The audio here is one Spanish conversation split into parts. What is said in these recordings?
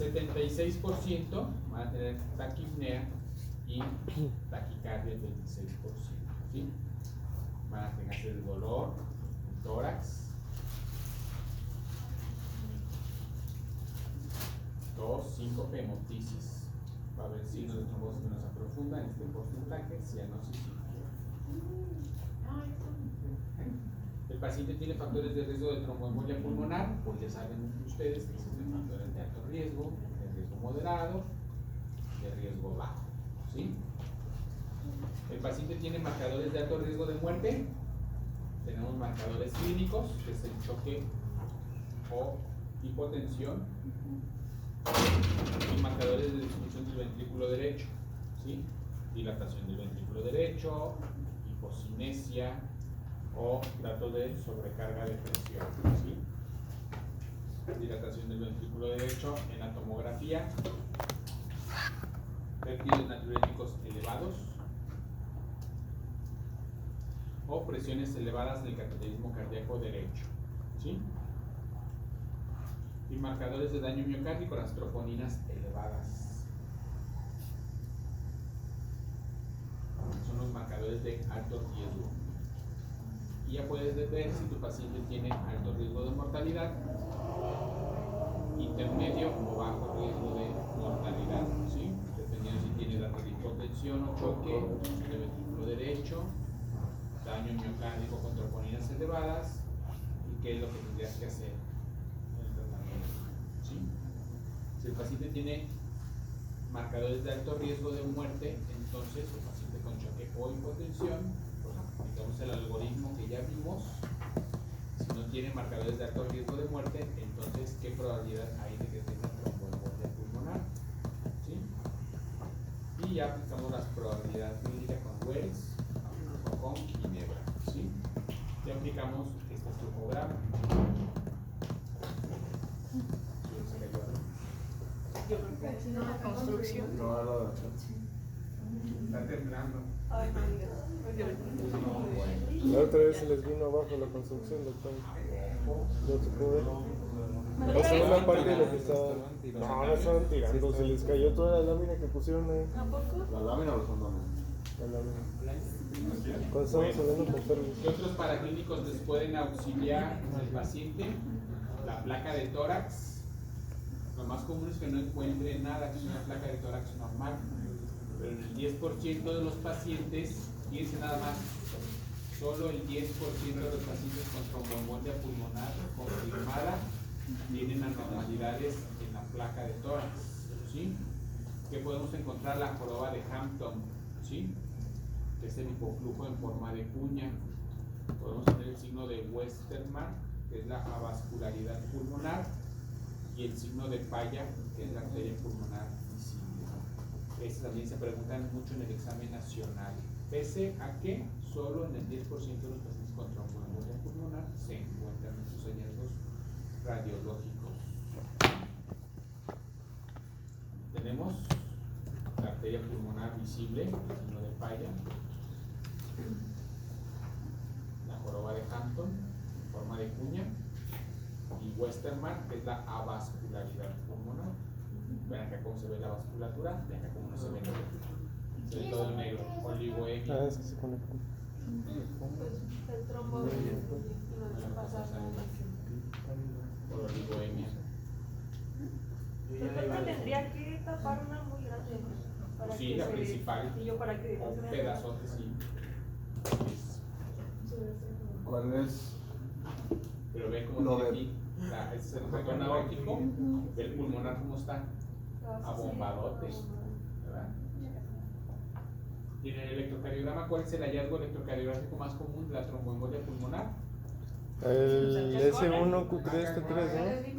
76% van a tener taquipnea y taquicardia el 26%, ¿sí? Van a tener el dolor, el tórax, tos, síncope, hemoptisis. Va a haber signos de trombosis venosa profunda en este porcentaje, cianosis y el paciente tiene factores de riesgo de tromboembolia pulmonar, pues ya saben ustedes que existen factores de alto riesgo, de riesgo moderado, de riesgo bajo, ¿sí? El paciente tiene marcadores de alto riesgo de muerte. Tenemos marcadores clínicos, que es el choque o hipotensión, y marcadores de disfunción del ventrículo derecho, ¿sí? Dilatación del ventrículo derecho, hipocinesia o datos de sobrecarga de presión, ¿sí? Dilatación del ventrículo derecho en la tomografía, péptidos natriuréticos elevados o presiones elevadas en el cateterismo cardíaco derecho, ¿sí? Y marcadores de daño miocárdico, las troponinas elevadas. Son los marcadores de alto riesgo. Y ya puedes ver si tu paciente tiene alto riesgo de mortalidad, intermedio o bajo riesgo de mortalidad, ¿sí? Dependiendo si tiene datos de hipotensión o choque de ventrículo derecho, daño miocárdico con troponinas elevadas, y qué es lo que tendrías que hacer en el tratamiento, ¿sí? Si el paciente tiene marcadores de alto riesgo de muerte, entonces el paciente con choque o hipotensión, pues aplicamos el algoritmo que ya vimos. Si no tiene marcadores de alto riesgo de muerte, entonces ¿qué probabilidad hay de que tenga tromboembolia pulmonar? ¿Sí? Y ya aplicamos las probabilidades clínicas con Wells o con Ginebra, ¿sí? Ya aplicamos este estrofograma. Yo creo que es una construcción. No. Está temblando. Ay, no digas. La otra vez se les vino abajo la construcción, doctor. ¿No se pudo ver? O sea, una parte de lo que estaban. No estaban tirando, se les cayó toda la lámina que pusieron ahí. ¿A poco? ¿La lámina o los condones? La lámina. Cuando estamos hablando con Fergus. ¿Qué otros paraclínicos les pueden auxiliar al paciente? La placa de tórax. Lo más común es que no encuentre nada, que es una placa de tórax normal. Pero en el 10% de los pacientes, fíjense nada más, solo el 10% de los pacientes con tromboembolia pulmonar confirmada tienen anormalidades en la placa de tórax, ¿sí? Que podemos encontrar la joroba de Hampton, ¿sí? Que es el hipoflujo en forma de cuña. Podemos tener el signo de Westermarck, que es la avascularidad pulmonar, y el signo de Paya, que es la arteria pulmonar visible. Estas también se preguntan mucho en el examen nacional, pese a que solo en el 10% de los pacientes con tromboembolia pulmonar se encuentran estos hallazgos radiológicos. Tenemos la arteria pulmonar visible, el signo de Paya, la joroba de Hampton en forma de cuña, y Westermarck, que es la avascularidad pulmonar. Vean acá cómo se ve la vasculatura, vean acá cómo no se ve negro. Se ve todo negro, oligoemia. Ah, es que se conecta. Pues el trombo lo deja pasar. Por oligoemia. Pero creo que tendría que tapar una muy grande, ¿no? Para Sí, que la se- principal. Y yo para que no se Un vea. pedazote, sí. ¿Cuál es? Pero ve cómo Lo tiene de- aquí. Es el retorno aórtico. Ve el pulmonar cómo está. Abombadote, ¿verdad? Y en el electrocardiograma, ¿cuál es el hallazgo electrocardiográfico más común de la tromboembolia pulmonar? El S1Q3, T3, ¿no?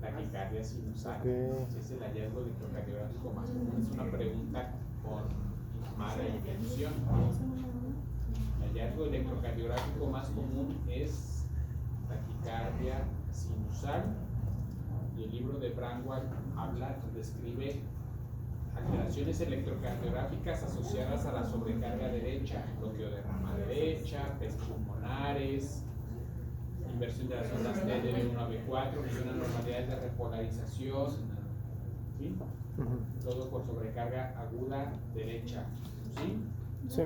Taquicardia sinusal. Ok. Es el hallazgo electrocardiográfico más común. Es una pregunta con mala intención. El hallazgo electrocardiográfico más común es taquicardia sinusal. Y el libro de Bramwell habla, describe alteraciones electrocardiográficas asociadas a la sobrecarga derecha, bloqueo de rama derecha, pestes pulmonares, disminución de las ondas T de B1 a B4, menciona normalidades de repolarización, ¿sí? Todo por sobrecarga aguda derecha, ¿sí? Sí.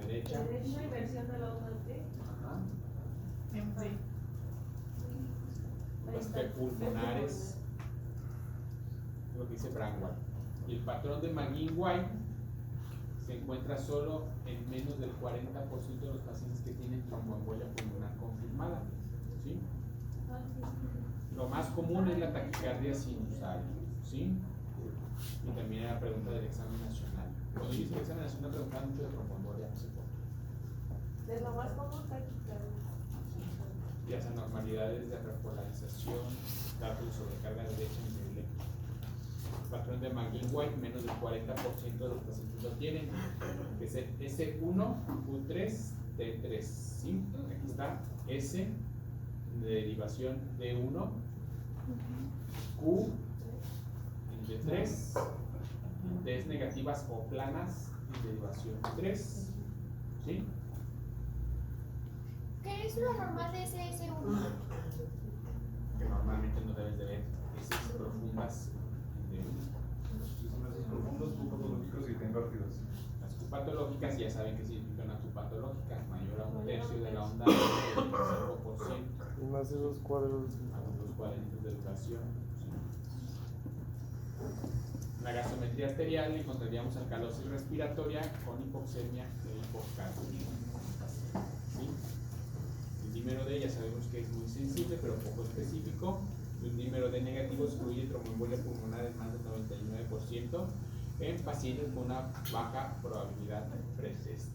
Derecha. Derecha, inversión de la onda T. Ajá. Ahí Las está. P pulmonares, lo que dice Brangwald. Y el patrón de McGuinn-White se encuentra solo en menos del 40% de los pacientes que tienen tromboembolia pulmonar confirmada, ¿sí? Lo más común es la taquicardia sinusal, ¿sí? Y también era la pregunta del examen nacional. Cuando yo hice el examen nacional preguntaban mucho de tromboembolia, no sé por qué. De lo más común, taquicardia. Y las anormalidades de repolarización, datos de sobrecarga derecha y eléctrica. Patrón de McGuinn-White, menos del 40% de los pacientes lo tienen, que es el S1, Q3, T3, ¿sí? Aquí está S de derivación D1, Q en D3, Ds negativas o planas en derivación 3, ¿sí? ¿Qué es lo normal de ese S1? Que normalmente no debes de ver esas profundas en D1. Son esos profundos, patológicos y invértidos. Las Q-patológicas ya saben que significan una Q-patológica mayor a un tercio de la onda del 5%, Y más esos cuadros. a los cuadritos de duración. ¿Sí? En la gasometría arterial encontraríamos alcalosis respiratoria con hipoxemia e hipocardia. ¿Sí? El dímero D ya sabemos que es muy sensible pero poco específico. El dímero D negativo excluye tromboembolia pulmonar en más del 99% en pacientes con una baja probabilidad pretest.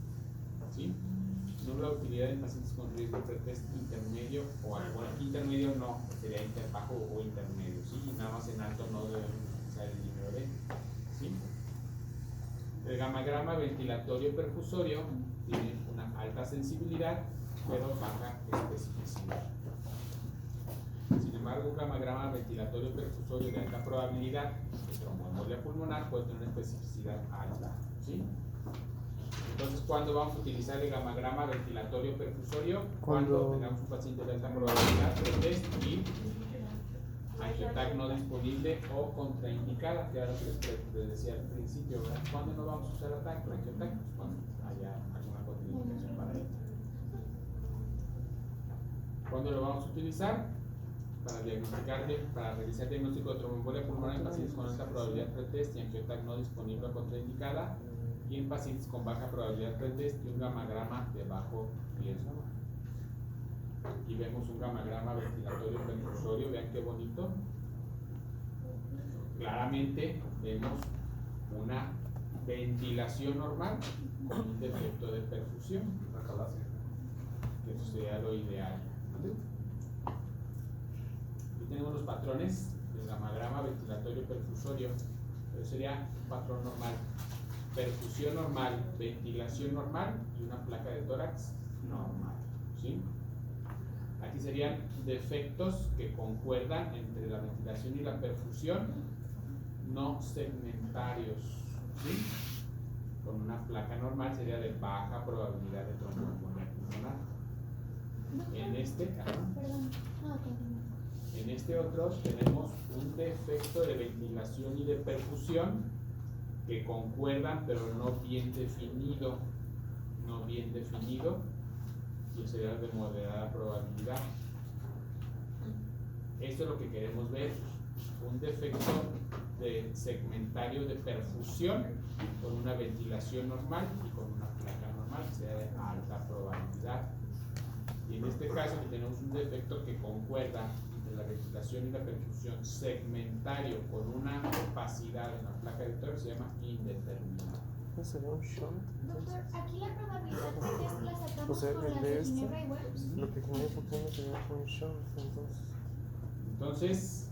¿Sí? Nula utilidad en pacientes con riesgo pretest intermedio o alto. Bueno, aquí intermedio no, sería bajo o intermedio. ¿Sí? Y nada más en alto no debemos utilizar el dímero D. ¿Sí? El gamagrama ventilatorio perfusorio tiene una alta sensibilidad pero baja especificidad. Sin embargo, un gamagrama ventilatorio perfusorio de alta probabilidad de tromboembolia pulmonar puede tener una especificidad alta, ¿sí? Entonces, ¿cuándo vamos a utilizar el gamagrama ventilatorio perfusorio? Cuando tengamos un paciente de alta probabilidad pretest y angiotac no disponible o contraindicada, que era lo que les decía al principio, ¿verdad? ¿Cuándo no vamos a usar ATAC por angiotac? Pues cuando haya alguna contraindicación para él. ¿Cuándo lo vamos a utilizar? Para realizar diagnóstico de tromboembolia pulmonar en pacientes con alta probabilidad pretest y angiotac no disponible o contraindicada, y en pacientes con baja probabilidad pretest y un gamagrama de bajo riesgo. Aquí vemos un gamagrama ventilatorio perfusorio, vean qué bonito. Claramente vemos una ventilación normal con un defecto de perfusión, La calasia. que eso sería lo ideal. ¿Vale? Aquí tenemos los patrones del gamagrama ventilatorio perfusorio. Eso sería un patrón normal: perfusión normal, ventilación normal y una placa de tórax normal, ¿sí? Aquí serían defectos que concuerdan entre la ventilación y la perfusión, no segmentarios, ¿sí? Con una placa normal sería de baja probabilidad de tromboembolia pulmonar. En este, Perdón. No, continúa. en este otro tenemos un defecto de ventilación y de perfusión que concuerdan pero no bien definido, y sería de moderada probabilidad. Esto es lo que queremos ver: un defecto de segmentario de perfusión con una ventilación normal y con una placa normal, que sea de alta probabilidad. Y en este caso que tenemos un defecto que concuerda entre la ventilación y la perfusión segmentario con una opacidad en la placa de tórax, se llama indeterminado. ¿Qué sería un shunt? Doctor, aquí la probabilidad de test la sacamos O sea, con el las de de este, Ginebra y Wells. lo que genera hipoxemia sería un shunt, Entonces,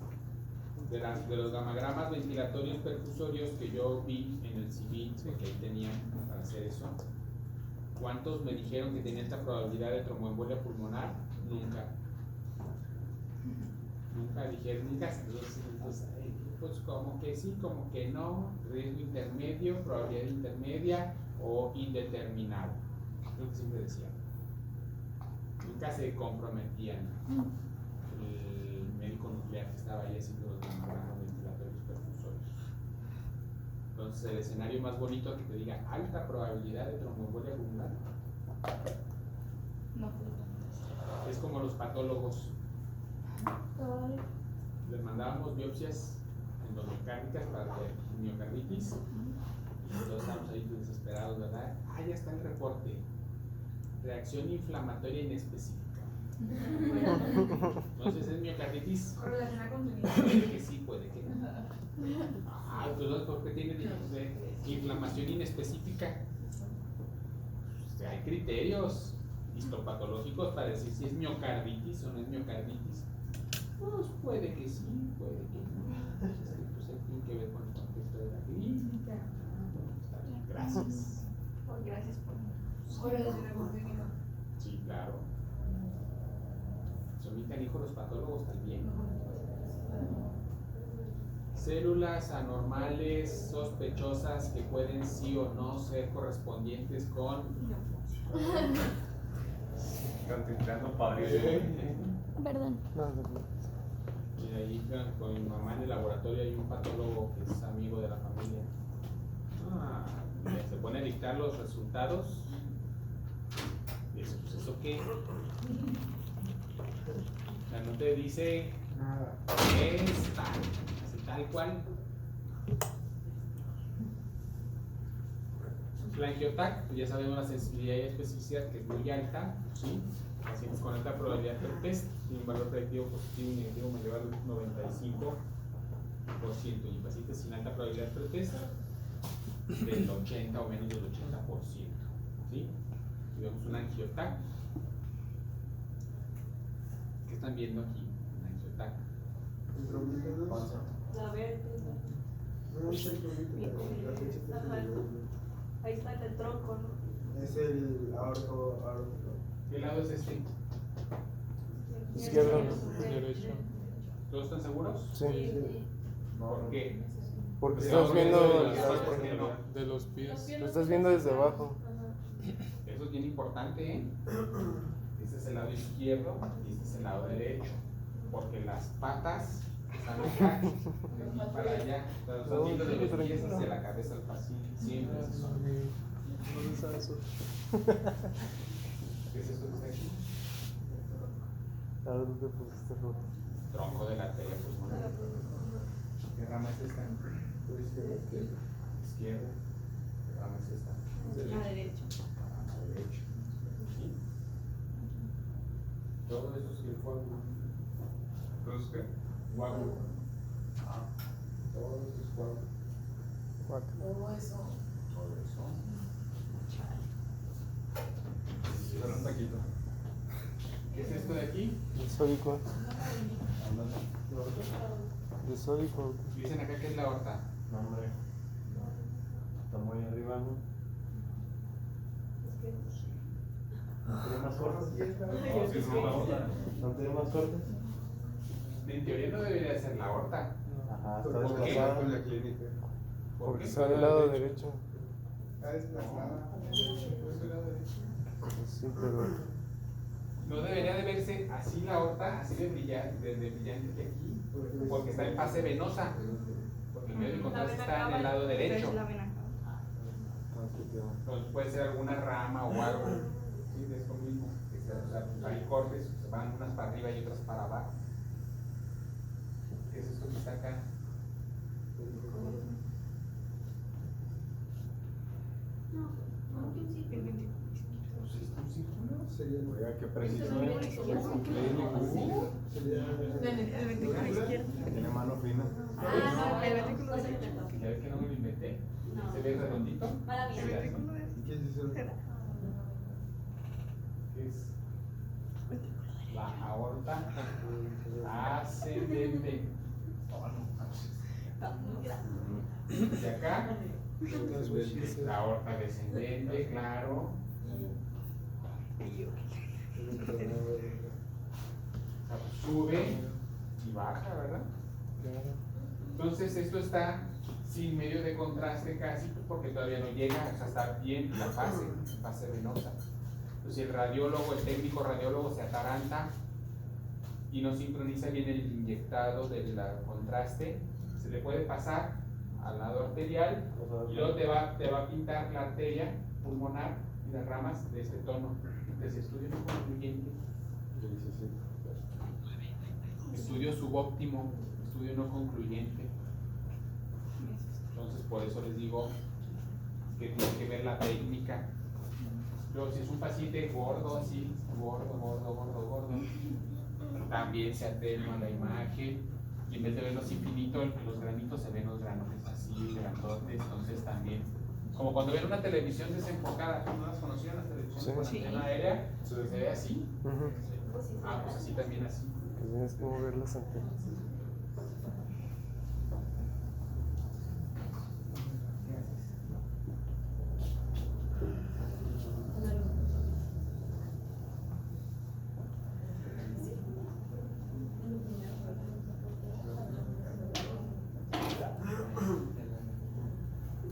de los gamagramas ventilatorios perfusorios que yo vi en el CV, porque ahí tenían para hacer eso, ¿cuántos me dijeron que tenía esta probabilidad de tromboembolia pulmonar? Nunca. Nunca dijeron, nunca. Pues como que sí, como que no, riesgo intermedio, probabilidad intermedia o indeterminado. Creo que siempre decía. nunca se comprometían. El médico nuclear que estaba ahí haciendo los hemogramas ventilatorios perfusorios. Entonces, el escenario más bonito que te diga alta probabilidad de tromboembolia pulmonar No. es como los patólogos. Ay, Les mandábamos biopsias endocárnicas para miocarditis y todos estábamos ahí desesperados, ¿verdad? Ah, ya está el reporte. Reacción inflamatoria inespecífica. Entonces es miocarditis. correlaciona con tu vida. Puede que sí, puede que no. Ah, entonces ¿por qué tiene inflamación inespecífica? Pues, hay criterios histopatológicos para decir si es miocarditis o no es miocarditis. Pues puede que sí, puede que no. Pues tiene que ver con el contexto de la clínica. Está bien, gracias. Pues gracias por correlacionar con tu vida. Sí, claro. Se omiten hijos los patólogos también. Células anormales sospechosas que pueden sí o no ser correspondientes con Cantinflando padre. Perdón. y ahí con mi mamá en el laboratorio hay un patólogo que es amigo de la familia. Se pone a dictar los resultados. Y dice, pues eso qué. O sea, no te dice Nada. es tal, así tal cual. La angiotac, pues ya sabemos la sensibilidad y especificidad que es muy alta, ¿sí? Pacientes con alta probabilidad del test tienen un valor predictivo positivo y negativo mayor al 95%, y pacientes sin alta probabilidad del test del 80 o menos del 80%, ¿sí? Y vemos una angiotac. ¿Qué están viendo aquí? Una angiotac. La verde. Ahí está el tronco, ¿no? Es el aorto. ¿Qué lado es este? Izquierdo. Derecho. ¿Todos están seguros? Sí. ¿Por qué? Porque Sí, estás ahora viendo, de las partes que no. De los pies. lo estás viendo desde abajo. Eso es bien importante, ¿eh? Este es el lado izquierdo y este es el lado derecho. Porque las patas están acá, de aquí para allá. Pero están viendo de los pies hacia la cabeza al paciente. Siempre es eso. ¿Qué es esto que está aquí? A ver dónde pusiste rojo. Tronco de la arteria pulmonar. ¿Qué rama es esta? Izquierda. ¿Qué rama es esta? A la derecha. A la derecha. ¿Sí? Todo eso es el coágulo. Entonces, ¿qué? Coágulo. Todo eso es coágulo. Todo eso. Todo eso. Solo un taquito. ¿Qué es esto de aquí? El sódico. El sódico. Dicen acá que es la aorta. No, hombre. Está muy arriba, ¿no? ¿No tiene más cortes? No, si es una otra. ¿No tiene más cortes? En teoría no debería ser la aorta. Ajá, está ¿Por qué? desplazada. la clínica. ¿Por Porque qué? está del lado derecho. Sí, pero. No debería de verse así la aorta, así de brillante que aquí, porque está en fase venosa. Porque el medio de contraste está en el lado derecho. La vena acá. Entonces puede ser alguna rama o algo. Sí, de esto mismo. O sea, hay cortes, se van unas para arriba y otras para abajo. ¿Qué es esto que está acá? Pues es un círculo. Oiga, qué preciso El es. ventrículo izquierdo. Tiene mano fina. Ah, el ventrículo derecho. Ya ves que no me lo inventé. Se ve redondito. Se ve así. ¿Qué es eso? ¿Qué es? La aorta ascendente. Y acá, la aorta descendente, claro. O sea, pues sube y baja, ¿verdad? Entonces esto está sin medio de contraste casi, pues, porque todavía no llega, o sea, está bien la fase venosa. Entonces, si el radiólogo, el técnico radiólogo se ataranta y no sincroniza bien el inyectado del contraste, se le puede pasar al lado arterial y luego te va a pintar la arteria pulmonar y las ramas de este tono. Entonces, estudio no concluyente, estudio subóptimo, estudio no concluyente. Entonces, por eso les digo que tienen que ver la técnica. Pero si es un paciente gordo, así, gordo, también se atenúa la imagen y en vez de verlos infinitos, los granitos se ven los granotes así, grandotes. Entonces también, como cuando ven una televisión desenfocada, ¿no las conocían las televisiones con antena aérea? Se ve así. Ah, pues así también así. Que tienes que mover las antenas.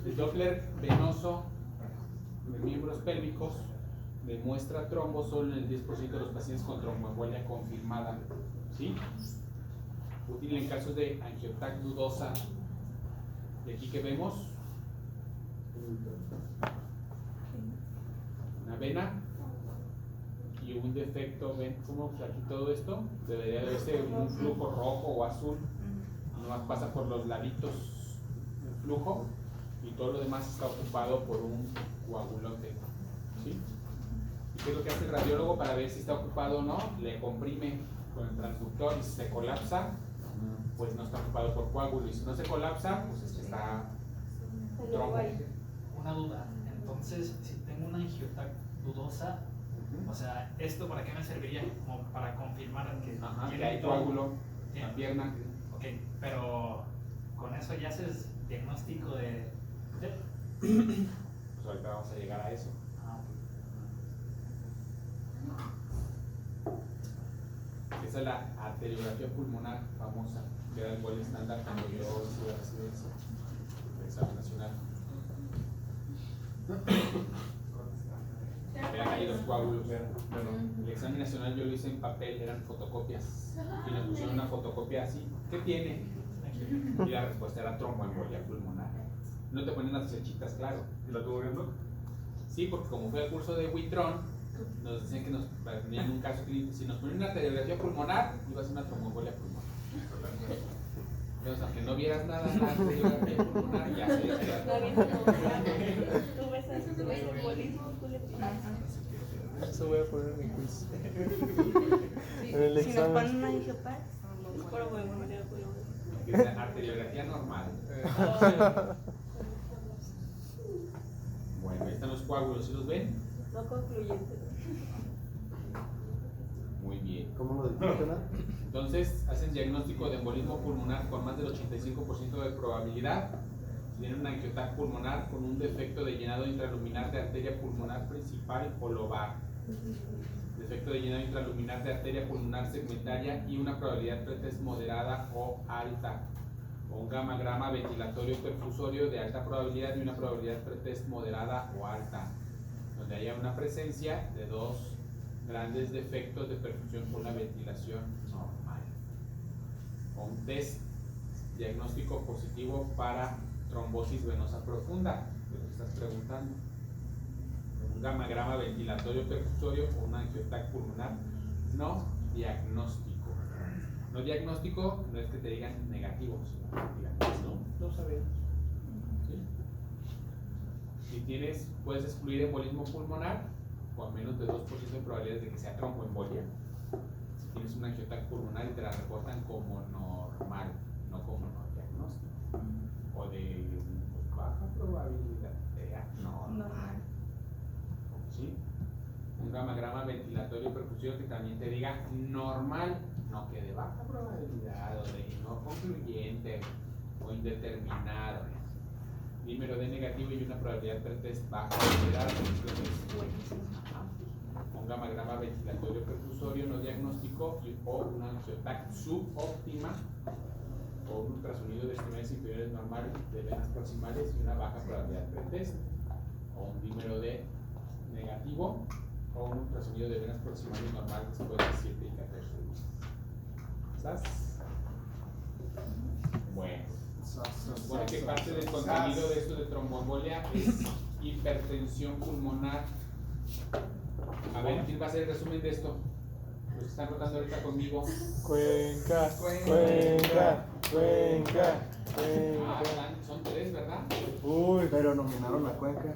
El Doppler venoso de miembros pélvicos demuestra trombos solo en el 10% de los pacientes con tromboembolia confirmada. ¿Sí? Útil en casos de angiotac dudosa. Y aquí que vemos una vena y un defecto. ¿Ven cómo aquí todo esto? Debería de verse un flujo rojo o azul. Nomás pasa por los laditos del flujo y todo lo demás está ocupado por un coagulote. ¿Sí? ¿Y qué es lo que hace el radiólogo para ver si está ocupado o no? Le comprime con el transductor y si se colapsa, pues no está ocupado por coágulo. Y si no se colapsa, pues es que está trombo. Una duda. Entonces, si tengo una angiotac dudosa, o sea, ¿esto para qué me serviría? Como para confirmar que Que hay coágulo en la Bien. pierna. Ok, pero con eso ya haces diagnóstico de... Pues ahorita vamos a llegar a eso. Ah, Esa es la arteriografía pulmonar famosa, que era el gol estándar cuando yo hice la residencia de examen nacional. Vean ahí los coágulos. El examen nacional yo lo hice en papel, eran fotocopias. Y nos pusieron una fotocopia así. ¿Qué tiene? Y la respuesta era tromboembolia pulmonar. No te ponen las flechitas, claro. ¿Y la tuvo viendo? Sí, porque como fue el curso de Witron, nos decían que nos ponían un caso clínico. Si nos ponían una arteriografía pulmonar, iba a ser una tromboembolia pulmonar. Entonces, aunque no vieras nada en la arteriografía pulmonar, ya se decía. Tú ves el embolismo, tú le pides. Eso voy a poner en mi quiz. Sí, En el si nos examen. ponen una angiopatia, es por embolismo. Que es la arteriografía normal. Bueno, ahí están los coágulos, ¿sí los ven? No concluyente. Muy bien. ¿Cómo lo dijiste? Entonces, hacen diagnóstico de embolismo pulmonar con más del 85% de probabilidad. Si tienen una angiotac pulmonar con un defecto de llenado intraluminar de arteria pulmonar principal o lobar. Defecto de llenado intraluminar de arteria pulmonar segmentaria y una probabilidad pretest moderada o alta. O un gamma-grama ventilatorio perfusorio de alta probabilidad y una probabilidad pretest moderada o alta. Donde haya una presencia de dos grandes defectos de perfusión con la ventilación normal. O un test diagnóstico positivo para trombosis venosa profunda, que te estás preguntando. Un gamma-grama ventilatorio perfusorio o una angiotac pulmonar no diagnóstico. No diagnóstico no es que te digan negativo, sino que digan, no sabemos. ¿Sí? Si tienes, puedes excluir embolismo pulmonar con menos de 2% de probabilidades de que sea tromboembolia. Si tienes una angiotac pulmonar y te la reportan como normal, no como no diagnóstico. O de baja probabilidad de normal. ¿Sí? Un gamma-grama ventilatorio perfusión que también te diga normal, no que de baja probabilidad o de no concluyente o indeterminado. Dímero de negativo y una probabilidad pretest baja moderada. Un gamma-grama ventilatorio perfusorio no diagnóstico o una angiotac subóptima o un ultrasonido de extremidades inferiores normal de venas proximales y una baja probabilidad pretest o un dímero de negativo o un ultrasonido de venas proximales normal después de 7 y 14 días. ¿Estás? Bueno, se supone que parte del contenido de esto de tromboembolia es hipertensión pulmonar. A ver, ¿quién va a hacer el resumen de esto? Los que están rotando ahorita conmigo. Cuenca, Cuenca, Cuenca, Cuenca. Son 3, ¿verdad? Uy, Pero nominaron a Cuenca.